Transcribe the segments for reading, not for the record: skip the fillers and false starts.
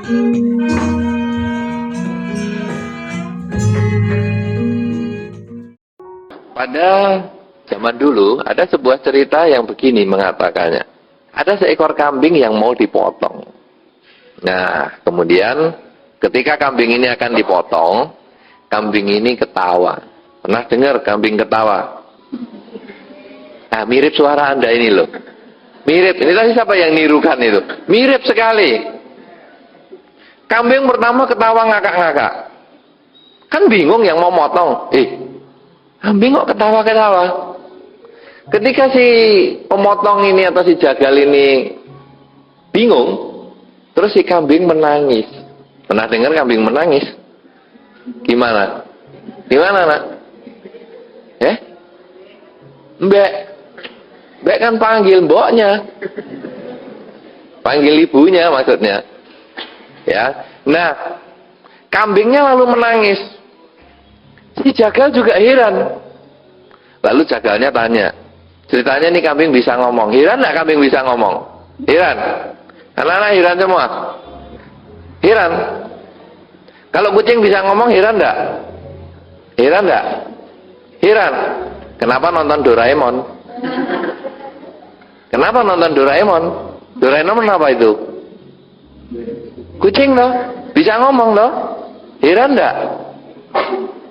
Pada zaman dulu ada sebuah cerita yang begini mengatakannya. Ada seekor kambing yang mau dipotong. Nah, kemudian ketika kambing ini akan dipotong, kambing ini ketawa. Pernah dengar kambing ketawa? Nah, mirip suara Anda ini loh. Mirip. Ini tadi siapa yang nirukan itu? Mirip sekali. Kambing pertama ketawa ngakak-ngakak. Kan bingung yang mau motong. Kambing kok ketawa-ketawa. Ketika si pemotong ini atau si jagal ini bingung, terus si kambing menangis. Pernah dengar kambing menangis? Gimana? Gimana, Nak? Mbek. Mbek kan panggil mboknya. Panggil ibunya maksudnya. Ya. Nah, kambingnya lalu menangis. Si jagal juga heran. Lalu jagalnya tanya, ceritanya nih kambing bisa ngomong. Heran nggak kambing bisa ngomong? Heran. Anak-anak heran semua? Heran. Kalau kucing bisa ngomong, heran nggak? Heran nggak? Heran. Kenapa nonton Doraemon? Kenapa nonton Doraemon? Doraemon apa itu? Kucing loh. Bisa ngomong loh. Heran nggak?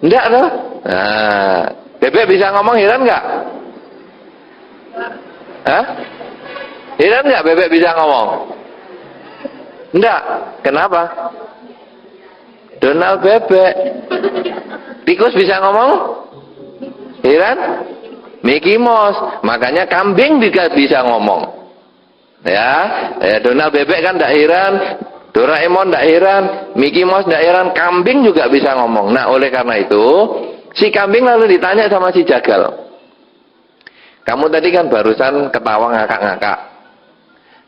Enggak loh. Nah, bebek bisa ngomong, heran nggak? Hah? Heran nggak bebek bisa ngomong? Enggak. Kenapa? Donald bebek. Tikus bisa ngomong? Heran? Mickey Mouse. Makanya kambing juga bisa ngomong. Ya, Donald bebek kan enggak heran. Doraemon tidak heran, Mickey Mouse tidak heran, kambing juga bisa ngomong. Nah, oleh karena itu, si kambing lalu ditanya sama si jagal. Kamu tadi kan barusan ketawa ngakak-ngakak.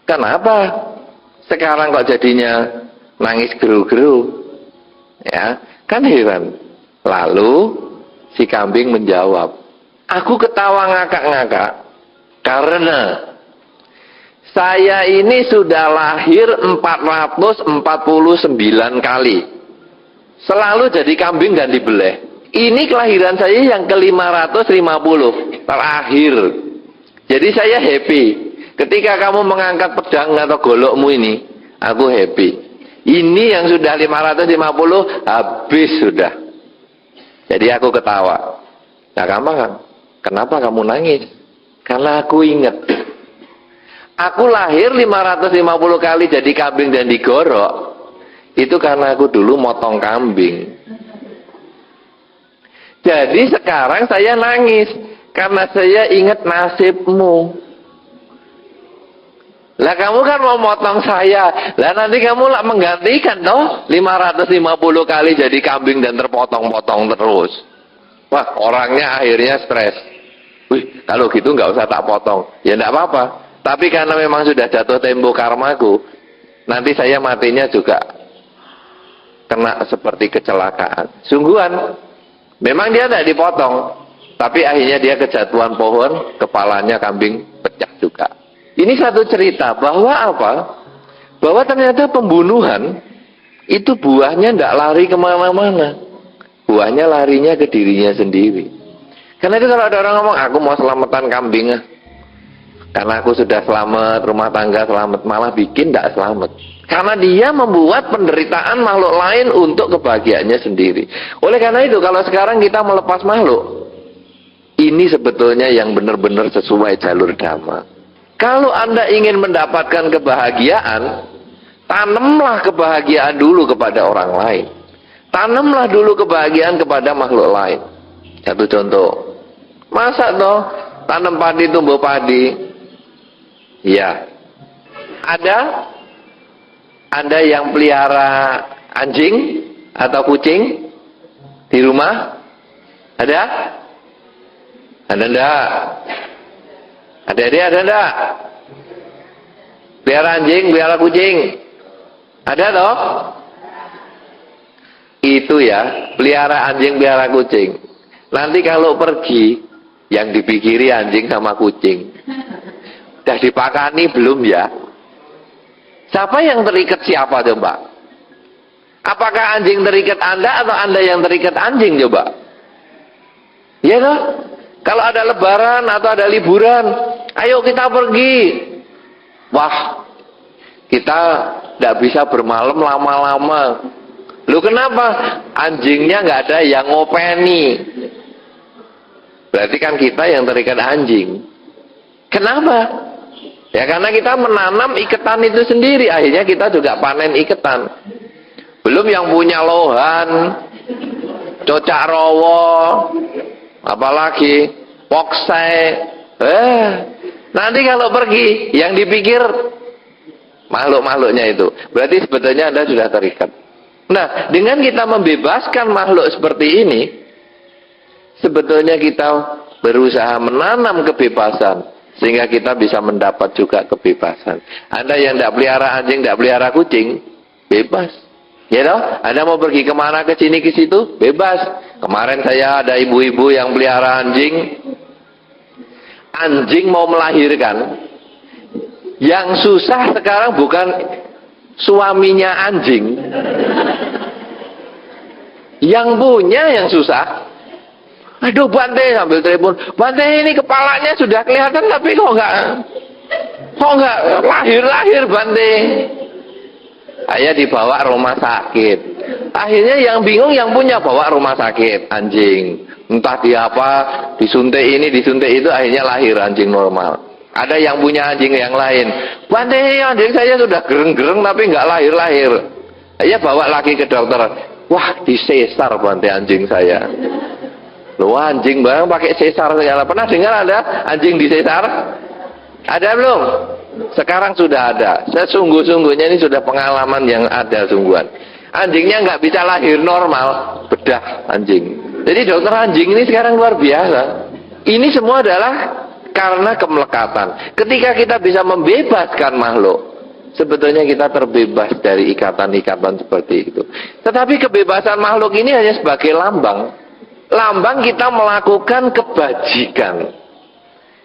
Kenapa sekarang kok jadinya nangis geru-geru? Ya, kan heran. Lalu si kambing menjawab, aku ketawa ngakak-ngakak karena saya ini sudah lahir 449 kali. Selalu jadi kambing dan dibeleh. Ini kelahiran saya yang ke-550 terakhir. Jadi saya happy. Ketika kamu mengangkat pedang atau golokmu ini, aku happy. Ini yang sudah 550 habis sudah. Jadi aku ketawa. Nah, kenapa kamu nangis? Karena aku ingat. Aku lahir 550 kali jadi kambing dan digorok. Itu karena aku dulu motong kambing. Jadi sekarang saya nangis karena saya ingat nasibmu. Lah kamu kan mau motong saya. Lah nanti kamu lah menggantikan toh 550 kali jadi kambing dan terpotong-potong terus. Wah, orangnya akhirnya stres. Wih, kalau gitu nggak usah tak potong. Ya enggak apa-apa. Tapi karena memang sudah jatuh tempo karmaku, nanti saya matinya juga kena seperti kecelakaan. Sungguhan, memang dia tidak dipotong, tapi akhirnya dia kejatuhan pohon, kepalanya kambing pecah juga. Ini satu cerita bahwa apa? Bahwa ternyata pembunuhan itu buahnya tidak lari kemana-mana. Buahnya larinya ke dirinya sendiri. Karena itu kalau ada orang ngomong, aku mau selamatan kambing, karena aku sudah selamat, rumah tangga selamat, malah bikin tidak selamat. Karena dia membuat penderitaan makhluk lain untuk kebahagiaannya sendiri. Oleh karena itu, kalau sekarang kita melepas makhluk, ini sebetulnya yang benar-benar sesuai jalur dhamma. Kalau Anda ingin mendapatkan kebahagiaan, tanamlah kebahagiaan dulu kepada orang lain. Tanamlah dulu kebahagiaan kepada makhluk lain. Satu contoh, masa toh tanam padi tumbuh padi? Ya, ada Anda yang pelihara anjing atau kucing di rumah? Ada? Ada enggak? Ada-ada ada enggak? Pelihara anjing, pelihara kucing? Ada toh? Itu ya, pelihara anjing, pelihara kucing. Nanti kalau pergi, yang dipikiri anjing sama kucing. Sudah dipakani belum ya? Siapa yang terikat siapa coba? Apakah anjing terikat Anda atau Anda yang terikat anjing coba? Ya toh? Kalau ada lebaran atau ada liburan, ayo kita pergi. Wah, kita tidak bisa bermalam lama-lama. Lu kenapa? Anjingnya nggak ada yang ngopeni. Berarti kan kita yang terikat anjing. Kenapa? Ya karena kita menanam iketan itu sendiri. Akhirnya kita juga panen iketan. Belum yang punya lohan, cocak rowo, apalagi poksai. Nanti kalau pergi yang dipikir makhluk-makhluknya itu. Berarti sebetulnya Anda sudah terikat. Nah, dengan kita membebaskan makhluk seperti ini, sebetulnya kita berusaha menanam kebebasan sehingga kita bisa mendapat juga kebebasan. Anda yang tidak pelihara anjing, tidak pelihara kucing, bebas. Ya toh? Anda mau pergi kemana, ke sini, ke situ, bebas. Kemarin saya ada ibu-ibu yang pelihara anjing. Anjing mau melahirkan. Yang susah sekarang bukan suaminya anjing. Yang punya yang susah. Aduh Bante, ambil telepon. Bante ini kepalanya sudah kelihatan tapi kok enggak lahir-lahir Bante. Ayah dibawa rumah sakit. Akhirnya yang bingung yang punya, bawa rumah sakit anjing. Entah dia apa, disuntik ini, disuntik itu, akhirnya lahir anjing normal. Ada yang punya anjing yang lain. Bante, anjing saya sudah gereng-gereng tapi enggak lahir-lahir. Ayah bawa lagi ke dokter. Wah, disesar Bante anjing saya. Loh, anjing barang pakai sesar segala. Pernah dengar ada anjing disesar? Ada belum? Sekarang sudah ada. Sesungguh-sungguhnya ini sudah pengalaman yang ada sungguhan. Anjingnya nggak bisa lahir normal, bedah anjing. Jadi dokter anjing ini sekarang luar biasa. Ini semua adalah karena kemelekatan. Ketika kita bisa membebaskan makhluk, sebetulnya kita terbebas dari ikatan-ikatan seperti itu. Tetapi kebebasan makhluk ini hanya sebagai lambang. Lambang kita melakukan kebajikan.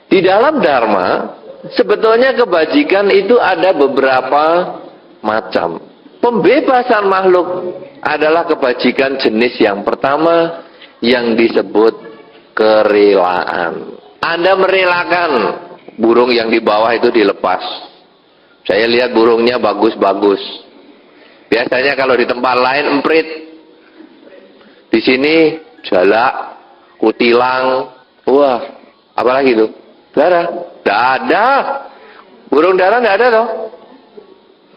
Di dalam Dharma, sebetulnya kebajikan itu ada beberapa macam. Pembebasan makhluk adalah kebajikan jenis yang pertama yang disebut kerelaan. Anda merelakan burung yang di bawah itu dilepas. Saya lihat burungnya bagus-bagus. Biasanya kalau di tempat lain emprit. Di sini jalak, kutilang, wah, apalagi itu? Darah. Tidak ada. Burung darah tidak ada toh?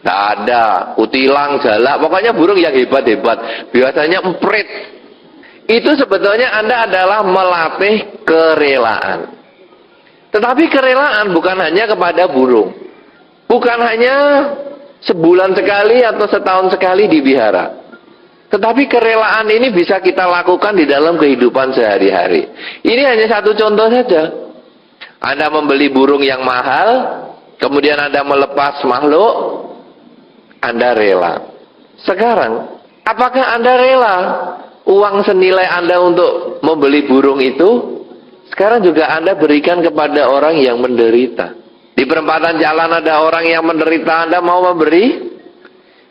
Tidak ada. Kutilang, jalak, pokoknya burung yang hebat-hebat. Biasanya emprit. Itu sebetulnya Anda adalah melatih kerelaan. Tetapi kerelaan bukan hanya kepada burung. Bukan hanya sebulan sekali atau setahun sekali dipelihara. Tetapi kerelaan ini bisa kita lakukan di dalam kehidupan sehari-hari. Ini hanya satu contoh saja. Anda membeli burung yang mahal, kemudian Anda melepas makhluk, Anda rela. Sekarang, apakah Anda rela uang senilai Anda untuk membeli burung itu? Sekarang juga Anda berikan kepada orang yang menderita. Di perempatan jalan ada orang yang menderita, Anda mau memberi?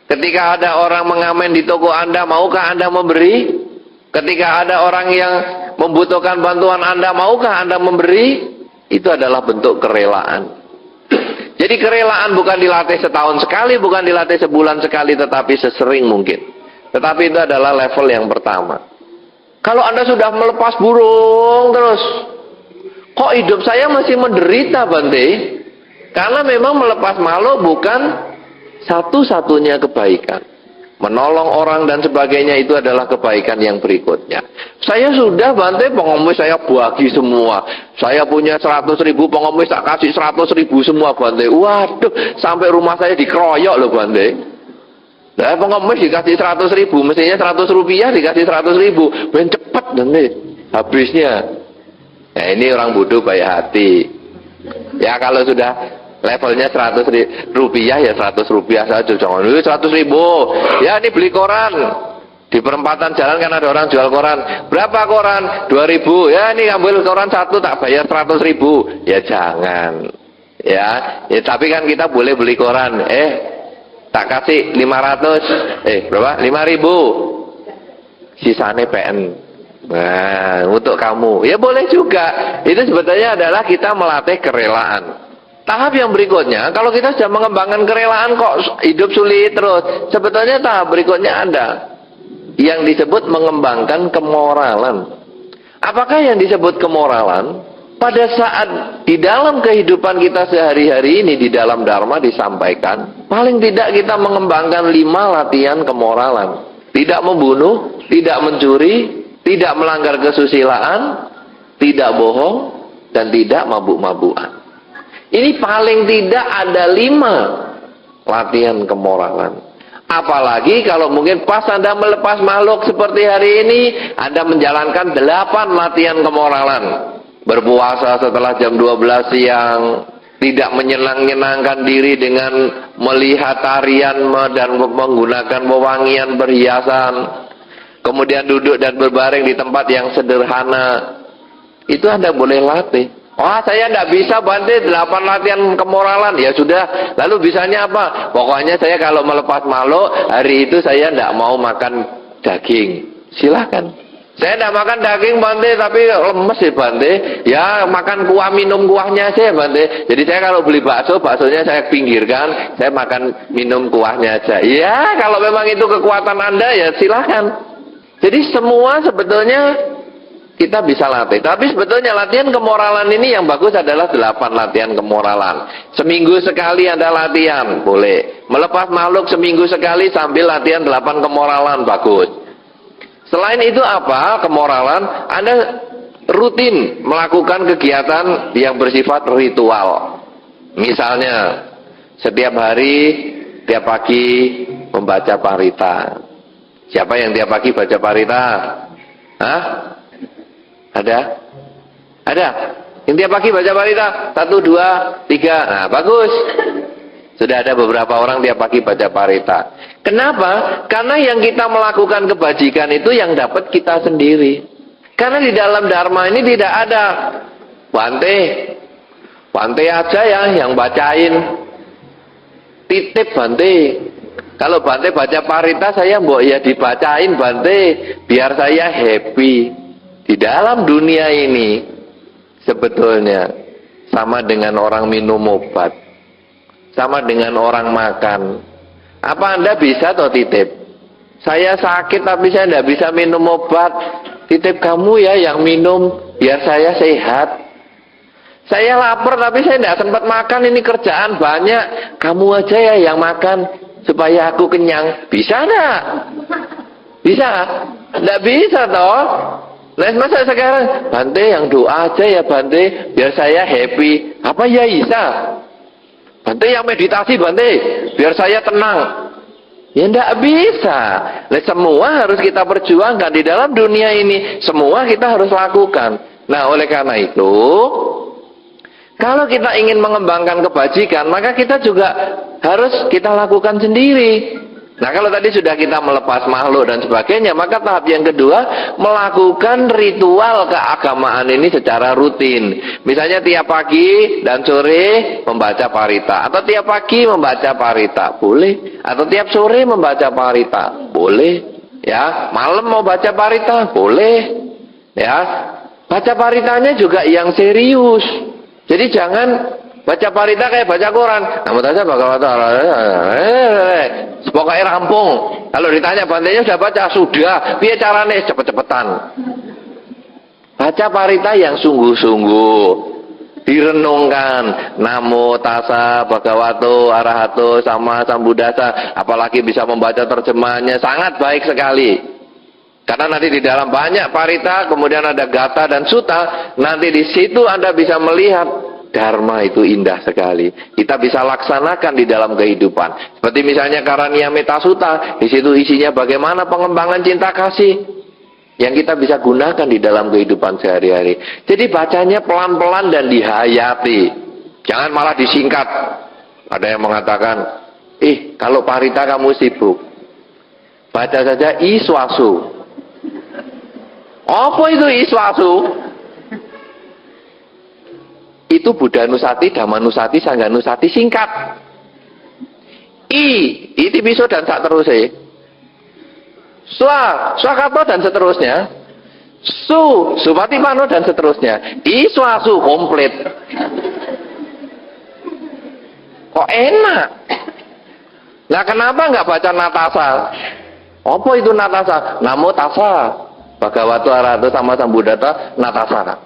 Ketika ada orang mengamen di toko Anda, maukah Anda memberi? Ketika ada orang yang membutuhkan bantuan Anda, maukah Anda memberi? Itu adalah bentuk kerelaan. Jadi kerelaan bukan dilatih setahun sekali, bukan dilatih sebulan sekali, tetapi sesering mungkin. Tetapi itu adalah level yang pertama. Kalau Anda sudah melepas burung terus, kok hidup saya masih menderita Bante? Karena memang melepas makhluk bukan satu-satunya kebaikan. Menolong orang dan sebagainya itu adalah kebaikan yang berikutnya. Saya sudah Bante, pengemis saya bagi semua. Saya punya 100.000 pengemis, tak kasih 100.000 semua Bante. Waduh, sampai rumah saya dikeroyok loh Bante. Nah, pengemis dikasih 100.000, mestinya 100 rupiah dikasih 100.000. Ben cepat Bante habisnya. Nah, ini orang bodoh baik hati. Ya kalau sudah levelnya 100 rupiah ya 100 rupiah saja. Jangan 100.000. Ya ini beli koran. Di perempatan jalan kan ada orang jual koran. Berapa koran? 2.000. Ya ini ambil koran satu tak bayar 100.000. Ya jangan. Ya tapi kan kita boleh beli koran. Tak kasih 500, berapa? 5.000. Sisanya PN. Nah, untuk kamu. Ya boleh juga. Itu sebetulnya adalah kita melatih kerelaan. Tahap yang berikutnya, kalau kita sudah mengembangkan kerelaan kok hidup sulit terus. Sebetulnya tahap berikutnya ada. Yang disebut mengembangkan kemoralan. Apakah yang disebut kemoralan? Pada saat di dalam kehidupan kita sehari-hari ini, di dalam Dharma disampaikan, paling tidak kita mengembangkan 5 latihan kemoralan. Tidak membunuh, tidak mencuri, tidak melanggar kesusilaan, tidak bohong, dan tidak mabuk-mabukan. Ini paling tidak ada 5 latihan kemoralan. Apalagi kalau mungkin pas Anda melepas makhluk seperti hari ini, Anda menjalankan 8 latihan kemoralan. Berpuasa setelah jam 12 siang, tidak menyenang-nyenangkan diri dengan melihat tarian dan menggunakan wewangian perhiasan. Kemudian duduk dan berbaring di tempat yang sederhana. Itu Anda boleh latih. Wah, saya tidak bisa Bante 8 latihan kemoralan. Ya sudah, lalu bisanya apa? Pokoknya saya kalau melepas makhluk, hari itu saya tidak mau makan daging. Silakan. Saya tidak makan daging Bante, tapi lemes sih Bante. Ya makan kuah, minum kuahnya aja Bante. Jadi saya kalau beli bakso, baksonya saya pinggirkan, saya makan minum kuahnya aja. Ya kalau memang itu kekuatan Anda, ya silakan. Jadi semua sebetulnya kita bisa latih. Tapi sebetulnya latihan kemoralan ini yang bagus adalah 8 latihan kemoralan. Seminggu sekali Anda latihan, boleh. Melepas makhluk seminggu sekali sambil latihan 8 kemoralan, bagus. Selain itu apa kemoralan? Anda rutin melakukan kegiatan yang bersifat ritual. Misalnya, setiap hari, tiap pagi membaca parita. Siapa yang tiap pagi baca parita? Hah? Ada? Ada? Yang tiap pagi baca parita? 1, 2, 3. Nah, bagus. Sudah ada beberapa orang tiap pagi baca parita. Kenapa? Karena yang kita melakukan kebajikan itu yang dapat kita sendiri. Karena di dalam Dharma ini tidak ada Bante aja ya yang bacain. Titip Bante. Kalau Bante baca parita, saya mbok ya dibacain Bante, biar saya happy. Di dalam dunia ini sebetulnya sama dengan orang minum obat, sama dengan orang makan. Apa Anda bisa atau titip? Saya sakit tapi saya tidak bisa minum obat. Titip kamu ya yang minum, biar saya sehat. Saya lapar tapi saya tidak sempat makan, ini kerjaan banyak. Kamu aja ya yang makan, supaya aku kenyang. Bisa enggak? Bisa? Enggak bisa toh? Nah, masa sekarang Bante yang doa aja ya Bante, biar saya happy. Apa ya bisa? Bante yang meditasi Bante, biar saya tenang. Ya enggak bisa. Nah, semua harus kita perjuangkan di dalam dunia ini. Semua kita harus lakukan. Nah, oleh karena itu, kalau kita ingin mengembangkan kebajikan, maka kita juga harus kita lakukan sendiri. Nah, kalau tadi sudah kita melepas makhluk dan sebagainya, maka tahap yang kedua, melakukan ritual keagamaan ini secara rutin. Misalnya tiap pagi dan sore membaca parita, atau tiap pagi membaca parita, boleh. Atau tiap sore membaca parita, boleh. Ya, malam mau baca parita, boleh. Ya, baca paritanya juga yang serius. Jadi jangan baca parita kayak baca Quran. Kamu tanya Bhagavata, pokoknya rampung. Kalau ditanya Bantenya sudah baca, sudah. Piye carane? Cepet-cepetan. Baca parita yang sungguh-sungguh, direnungkan. Namo tassa bhagavato arahato sama sambuddhassa. Apalagi bisa membaca terjemahannya, sangat baik sekali. Karena nanti di dalam banyak parita, kemudian ada gata dan sutta. Nanti di situ Anda bisa melihat Dharma itu indah sekali. Kita bisa laksanakan di dalam kehidupan. Seperti misalnya Karaniya Metta Sutta, di situ isinya bagaimana pengembangan cinta kasih yang kita bisa gunakan di dalam kehidupan sehari-hari. Jadi bacanya pelan-pelan dan dihayati. Jangan malah disingkat. Ada yang mengatakan, kalau parita kamu sibuk, baca saja Iswasu. Apa itu Iswasu? Itu Buddha Nusati, Dhamma Nusati, Sangha Nusati singkat. iti biso dan sak terusé. Swakato dan seterusnya. Supati pano dan seterusnya. Swasu komplit. Kok enak? Nah kenapa nggak baca Natasa? Apa itu Natasa? Namo tasa. Bhagavato arahato sama sambuddhata Natasa.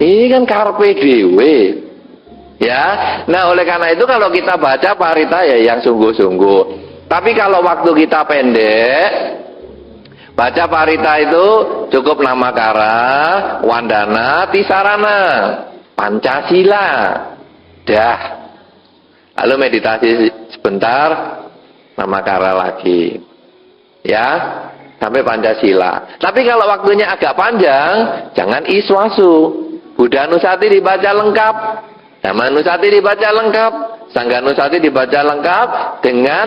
Ini kan karpe dewe. Ya. Nah oleh karena itu kalau kita baca parita ya yang sungguh-sungguh. Tapi kalau waktu kita pendek, baca parita itu cukup namakara, wandana, tisarana, Pancasila. Dah. Lalu meditasi sebentar, namakara lagi. Ya, sampai Pancasila. Tapi kalau waktunya agak panjang, jangan iswasu. Buddhanusati dibaca lengkap, Dhammanusati dibaca lengkap, Sanghanusati dibaca lengkap dengan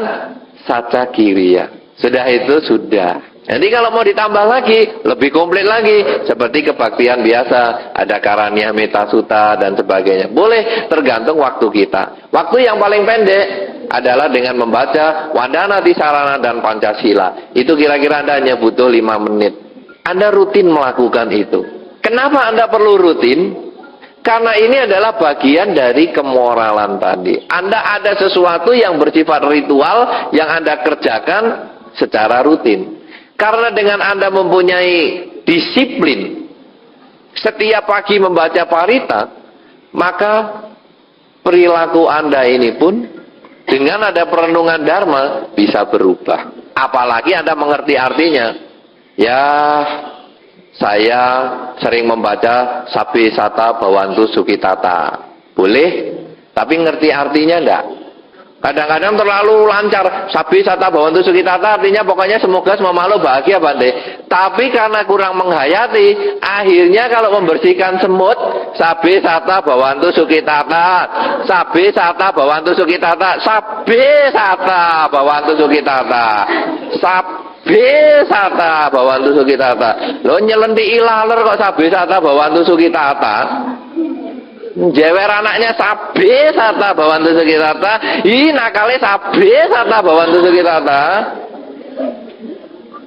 saca kiriya. Sudah itu sudah. Nanti kalau mau ditambah lagi, lebih komplit lagi, seperti kebaktian biasa, ada Karania Metasuta dan sebagainya. Boleh, tergantung waktu kita. Waktu yang paling pendek adalah dengan membaca Wandana, Tisarana, dan Pancasila. Itu kira-kira Anda hanya butuh 5 menit. Anda rutin melakukan itu. Kenapa Anda perlu rutin? Karena ini adalah bagian dari kemoralan tadi. Anda ada sesuatu yang bersifat ritual yang Anda kerjakan secara rutin. Karena dengan Anda mempunyai disiplin setiap pagi membaca parita, maka perilaku Anda ini pun dengan ada perenungan Dharma bisa berubah. Apalagi Anda mengerti artinya. Ya, saya sering membaca Sabbe Sata Bhavantu Sukhitata. Boleh, tapi ngerti artinya enggak? Kadang-kadang terlalu lancar. Sabbe Sata Bhavantu Sukhitata artinya pokoknya semoga semua makhluk bahagia, Bante. Tapi karena kurang menghayati, akhirnya kalau membersihkan semut, Sabbe Sata Bhavantu Sukhitata, Sabbe Sata Bhavantu Sukhitata, Sabbe Sata Bhavantu Sukhitata, Sabbe Sata Bhavantu Sukhitata. Lo nyelenti ilaler kok Sabbe Sata Bhavantu Sukhitata. Jewer anaknya Sabbe Sata Bhavantu Sukhitata. Ih nakale Sabbe Sata Bhavantu Sukhitata.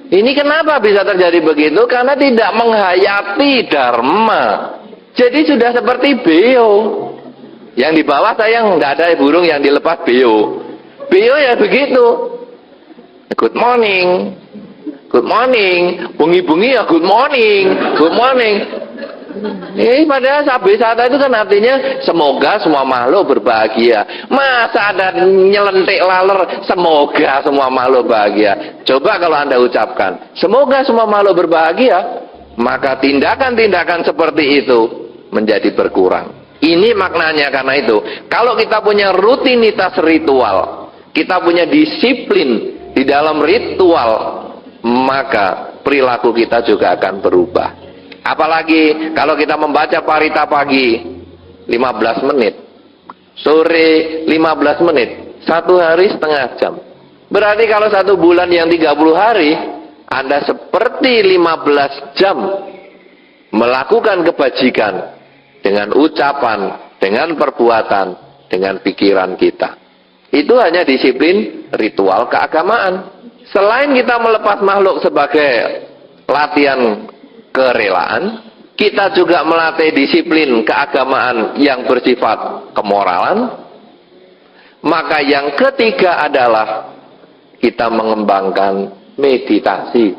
Ini kenapa bisa terjadi begitu? Karena tidak menghayati Dharma. Jadi sudah seperti beo. Yang di bawah saya nggak ada burung yang dilepas beo. Beo ya begitu. Good morning. Good morning. Bungi-bungi ya good morning. Good morning. Padahal Sabbe Sata itu kan artinya semoga semua makhluk berbahagia. Masa ada nyelentik laler semoga semua makhluk bahagia. Coba kalau Anda ucapkan semoga semua makhluk berbahagia, maka tindakan-tindakan seperti itu menjadi berkurang. Ini maknanya. Karena itu kalau kita punya rutinitas ritual, kita punya disiplin di dalam ritual, maka perilaku kita juga akan berubah. Apalagi kalau kita membaca parita pagi 15 menit, sore 15 menit, 1 hari setengah jam. Berarti kalau 1 bulan yang 30 hari, Anda seperti 15 jam melakukan kebajikan dengan ucapan, dengan perbuatan, dengan pikiran kita. Itu hanya disiplin ritual keagamaan. Selain kita melepas makhluk sebagai latihan kerelaan, kita juga melatih disiplin keagamaan yang bersifat kemoralan. Maka yang ketiga adalah kita mengembangkan meditasi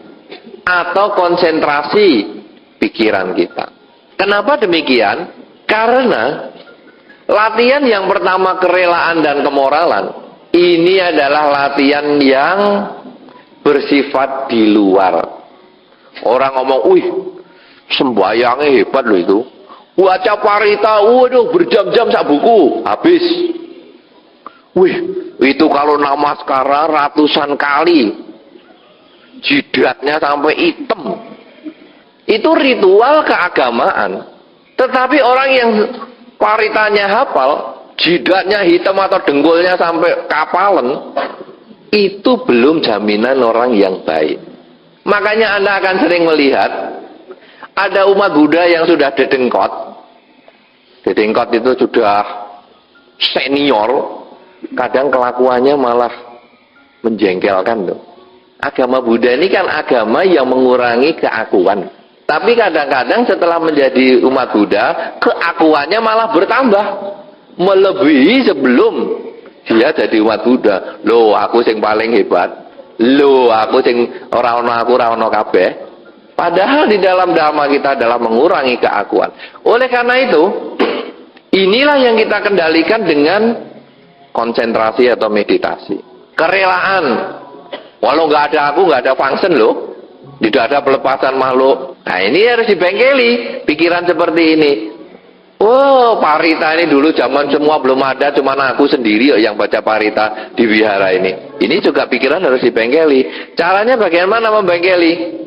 atau konsentrasi pikiran kita. Kenapa demikian? Karena latihan yang pertama kerelaan dan kemoralan, ini adalah latihan yang bersifat di luar. Orang ngomong, wih, sembayangnya hebat loh itu. Baca parita, waduh, berjam-jam sak buku, habis. Wih, itu kalau namaskara ratusan kali. Jidatnya sampai hitam. Itu ritual keagamaan. Tetapi orang yang paritanya hafal, jidatnya hitam atau dengkulnya sampai kapalan, itu belum jaminan orang yang baik. Makanya Anda akan sering melihat ada umat Buddha yang sudah dedengkot. Dedengkot itu sudah senior, kadang kelakuannya malah menjengkelkan tuh. Agama Buddha ini kan agama yang mengurangi keakuan. Tapi kadang-kadang setelah menjadi umat Buddha, keakuannya malah bertambah. Melebihi sebelum dia jadi umat Buddha. Loh, aku sing paling hebat. Loh, aku sing ora ono aku, ora ono kabeh. Padahal di dalam dhamma kita adalah mengurangi keakuan. Oleh karena itu, inilah yang kita kendalikan dengan konsentrasi atau meditasi. Kerelaan. Walau nggak ada aku, nggak ada function loh. Tidak ada pelepasan makhluk. Nah ini harus dibengkeli. Pikiran seperti ini. Oh, parita ini dulu zaman semua belum ada. Cuma aku sendiri yang baca parita di wihara ini. Ini juga pikiran harus dibengkeli. Caranya bagaimana membengkeli?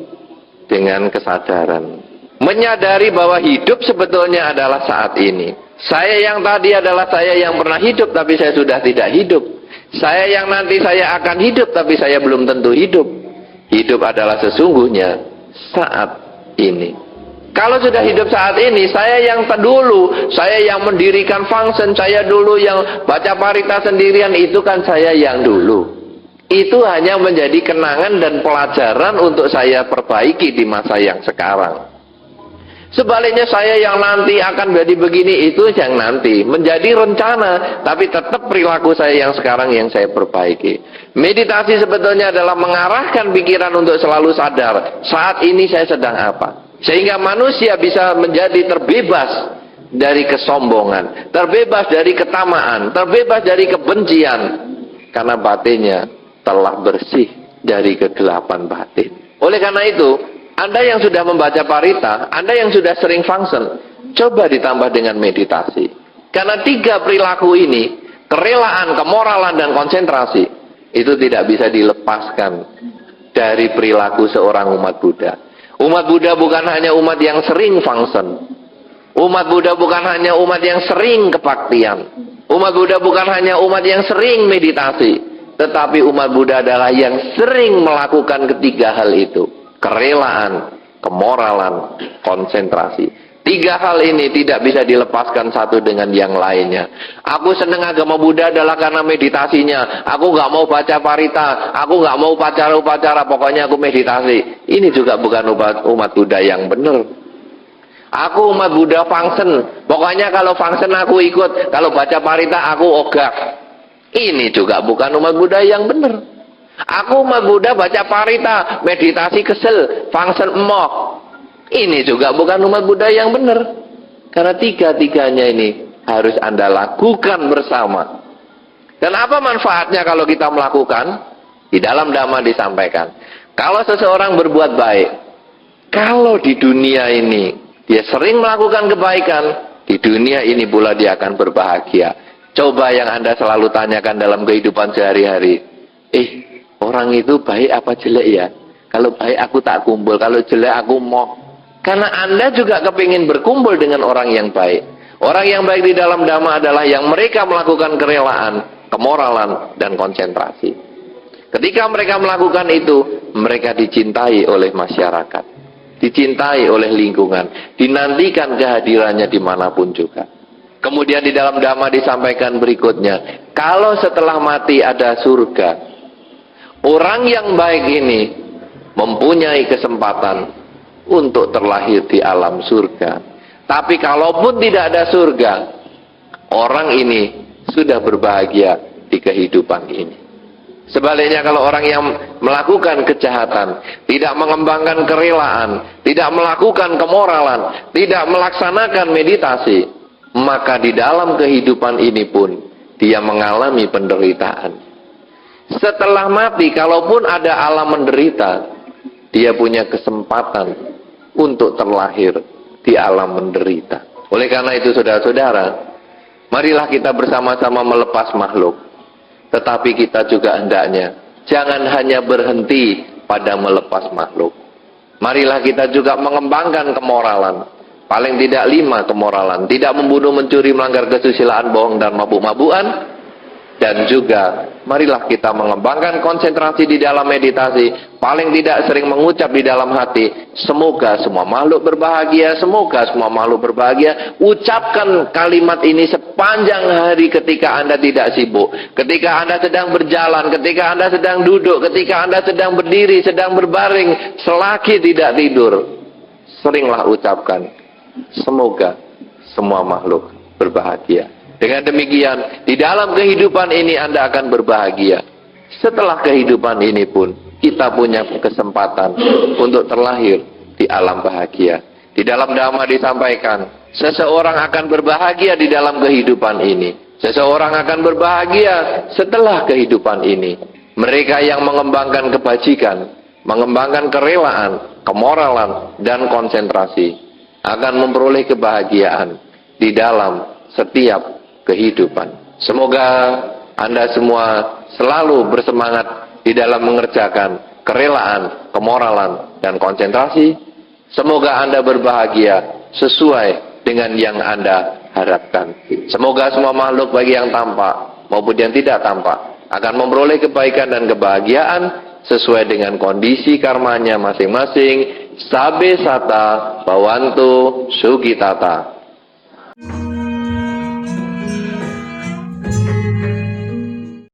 Dengan kesadaran. Menyadari bahwa hidup sebetulnya adalah saat ini. Saya yang tadi adalah saya yang pernah hidup, tapi saya sudah tidak hidup. Saya yang nanti saya akan hidup, tapi saya belum tentu hidup. Hidup adalah sesungguhnya saat ini. Kalau sudah hidup saat ini, saya yang dulu, saya yang mendirikan function, saya dulu yang baca parita sendirian, itu kan saya yang dulu. Itu hanya menjadi kenangan dan pelajaran untuk saya perbaiki di masa yang sekarang. Sebaliknya saya yang nanti akan jadi begini, itu yang nanti. Menjadi rencana, tapi tetap perilaku saya yang sekarang yang saya perbaiki. Meditasi sebetulnya adalah mengarahkan pikiran untuk selalu sadar. Saat ini saya sedang apa? Sehingga manusia bisa menjadi terbebas dari kesombongan. Terbebas dari ketamaan. Terbebas dari kebencian. Karena batinnya telah bersih dari kegelapan batin. Oleh karena itu, Anda yang sudah membaca parita, Anda yang sudah sering function, coba ditambah dengan meditasi. Karena 3 perilaku ini, kerelaan, kemoralan, dan konsentrasi, itu tidak bisa dilepaskan dari perilaku seorang umat Buddha. Umat Buddha bukan hanya umat yang sering function. Umat Buddha bukan hanya umat yang sering kebaktian. Umat Buddha bukan hanya umat yang sering meditasi. Tetapi umat Buddha adalah yang sering melakukan ketiga hal itu. Kerelaan, kemoralan, konsentrasi. 3 hal ini tidak bisa dilepaskan satu dengan yang lainnya. Aku senang agama Buddha adalah karena meditasinya. Aku nggak mau baca parita. Aku nggak mau upacara-upacara. Pokoknya aku meditasi. Ini juga bukan umat Buddha yang benar. Aku umat Buddha function. Pokoknya kalau function aku ikut. Kalau baca parita aku ogah. Ini juga bukan umat Buddha yang benar. Aku umat Buddha baca parita, meditasi kesel, function emoh. Ini juga bukan umat Buddha yang benar. Karena 3-tiganya ini harus Anda lakukan bersama. Dan apa manfaatnya kalau kita melakukan? Di dalam dhamma disampaikan. Kalau seseorang berbuat baik, kalau di dunia ini dia sering melakukan kebaikan, di dunia ini pula dia akan berbahagia. Coba yang Anda selalu tanyakan dalam kehidupan sehari-hari. Orang itu baik apa jelek ya? Kalau baik aku tak kumpul, kalau jelek aku mau. Karena Anda juga kepingin berkumpul dengan orang yang baik. Orang yang baik di dalam dhamma adalah yang mereka melakukan kerelaan, kemoralan, dan konsentrasi. Ketika mereka melakukan itu, mereka dicintai oleh masyarakat. Dicintai oleh lingkungan. Dinantikan kehadirannya dimanapun juga. Kemudian di dalam dhamma disampaikan berikutnya. Kalau setelah mati ada surga, orang yang baik ini mempunyai kesempatan untuk terlahir di alam surga. Tapi kalaupun tidak ada surga, orang ini sudah berbahagia di kehidupan ini. Sebaliknya kalau orang yang melakukan kejahatan, tidak mengembangkan kerelaan, tidak melakukan kemoralan, tidak melaksanakan meditasi, maka di dalam kehidupan ini pun dia mengalami penderitaan. Setelah mati, kalaupun ada alam menderita, dia punya kesempatan untuk terlahir di alam menderita. Oleh karena itu saudara-saudara, marilah kita bersama-sama melepas makhluk. Tetapi kita juga hendaknya jangan hanya berhenti pada melepas makhluk. Marilah kita juga mengembangkan kemoralan. Paling tidak 5 kemoralan. Tidak membunuh, mencuri, melanggar kesusilaan, bohong, dan mabuk-mabukan. Dan juga marilah kita mengembangkan konsentrasi di dalam meditasi, paling tidak sering mengucap di dalam hati, semoga semua makhluk berbahagia, semoga semua makhluk berbahagia. Ucapkan kalimat ini sepanjang hari ketika Anda tidak sibuk, ketika Anda sedang berjalan, ketika Anda sedang duduk, ketika Anda sedang berdiri, sedang berbaring, selagi tidak tidur. Seringlah ucapkan, semoga semua makhluk berbahagia. Dengan demikian, di dalam kehidupan ini Anda akan berbahagia. Setelah kehidupan ini pun, kita punya kesempatan untuk terlahir di alam bahagia. Di dalam Dhamma disampaikan, seseorang akan berbahagia di dalam kehidupan ini. Seseorang akan berbahagia setelah kehidupan ini. Mereka yang mengembangkan kebajikan, mengembangkan kerelaan, kemoralan, dan konsentrasi akan memperoleh kebahagiaan di dalam setiap kehidupan. Semoga Anda semua selalu bersemangat di dalam mengerjakan kerelaan, kemoralan, dan konsentrasi. Semoga Anda berbahagia sesuai dengan yang Anda harapkan. Semoga semua makhluk baik yang tampak maupun yang tidak tampak akan memperoleh kebaikan dan kebahagiaan sesuai dengan kondisi karmanya masing-masing. Sabe sata bawantu sugitata.